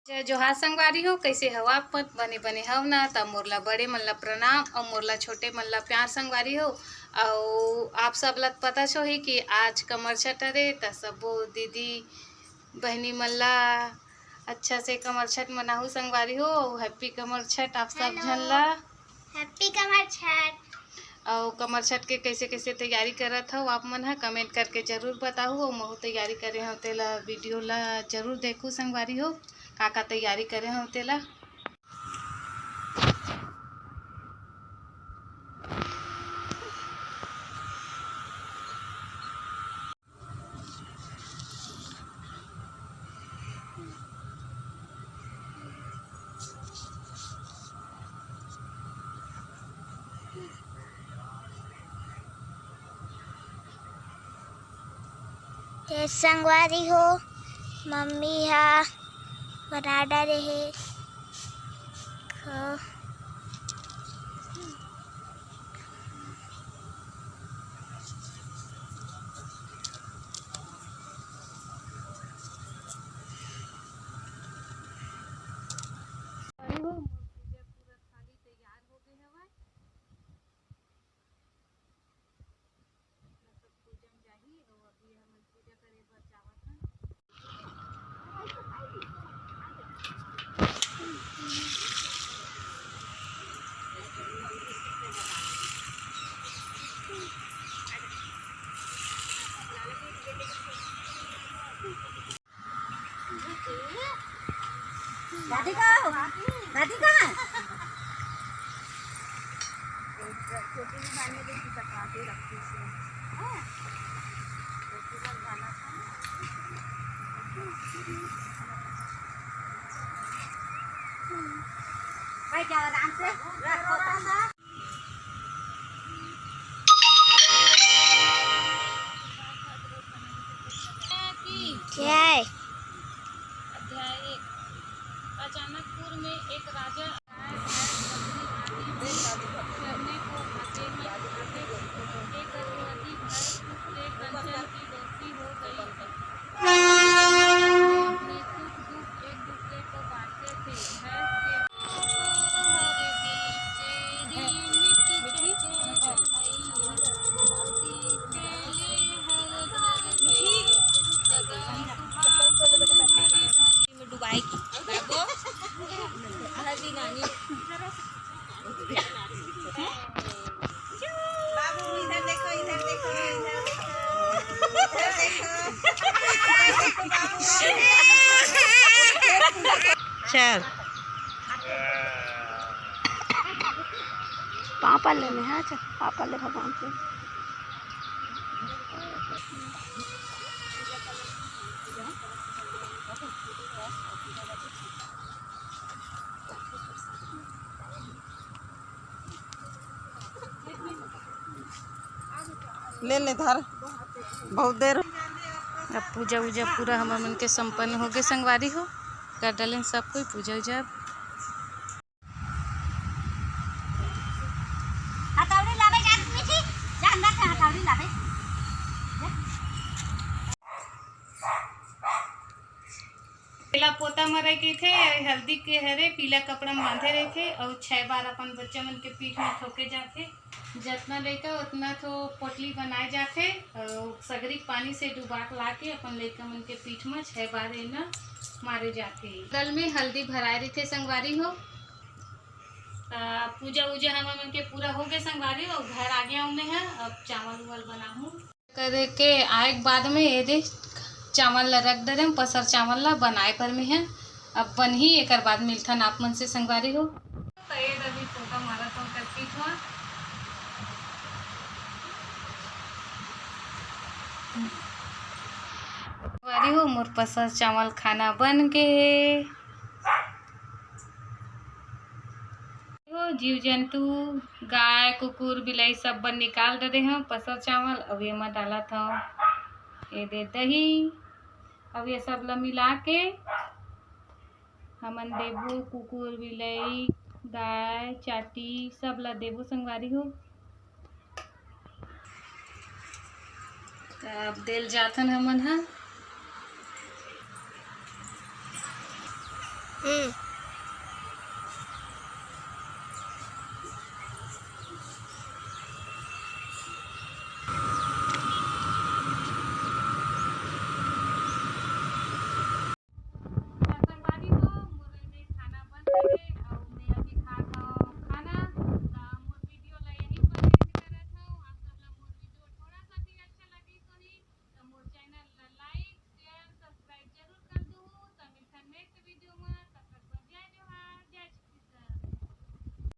जय जोहार संगवारी हो, कैसे हवा आप बने बने हव ना। त मोरला बड़े मन ला प्रणाम और मोरला छोटे मन ला प्यार संगवारी हो। और आप सब ला पता छो ही कि आज कमरछट हरे त सबो दीदी बहनी मन ला अच्छा से कमरछट मनाहू संगवारी हो। हैप्पी कमरछट आप सब झन ला। हैप्पी कमरछट। और कमरछट के कैसे कैसे तैयारी करत हो आप मन ह कमेंट करके जरूर बताओ। और महू तैयारी करे हो तेला वीडियो ला जरूर देखू संगवारी हो, का तैयारी करे हो तेला। संगवारी हो, मम्मी हा बना डाले है। दादी कहाँ दादी कहाँ छोटी भी बांधने की चपा के रखती है। भाई क्या आराम से क्या है? अध्याय 1। अचानकपुर में एक राजा करने को आते ही एक गर्भवती भैंस से कंचन की दोस्ती हो गई। अपने सुख दुख एक दूसरे को बांटते थे। डुबाई की नानी बाबू इधर देखो इधर देखो चल पापा लेने हैं। अच्छा पापा ले भगवान से ले ले धर बहुत देर। अब पूजा उजा पूरा हम मन के संपन्न हो गए संगवारी हो। कर डालें सब कोई पूजा उजा। हथौड़ी लावे जान मीठी जान ना हथौड़ी लावे। पीला पोता मरे के थे, हल्दी के हरे पीला कपड़ा में बांधे रहे थे और 6 बार अपन बच्चा मन के पीठ में ठोके जाते। जितना लड़का उतना तो पोटली बनाए जाते और सगरी पानी से डुबा ला के अपन लड़का मन के पीठ में 6 बार एना मारे जाते। गल में हल्दी भराए रहे थे संगवारी हो। पूजा उजा हम मन के पूरा हो गए संगवारी हो। घर आ गया मैं है। अब चावल उवल बनाऊँ करे के आए के बाद में ये दे चावल ला रख दे रहे पसर चावल ला बनाए पर में है। अब बन ही एक बाद मिलथन आप मन से संगवारी हो। तो ये अभी फोटा मारा तो कर पीठ में संगवारी हो। मोर पसर चावल खाना बन के हो। जीव जंतु गाय कुकुर बिलाई सब बन निकाल दे रहे हैं पसर चावल। अब ये में डाला था ये दे दही। अब ये सब ला मिला के हमन देबू कुकुर बिलाई गाय चाटी सब ला देबू संगवारी हो। अब देल जाथन हमन हा।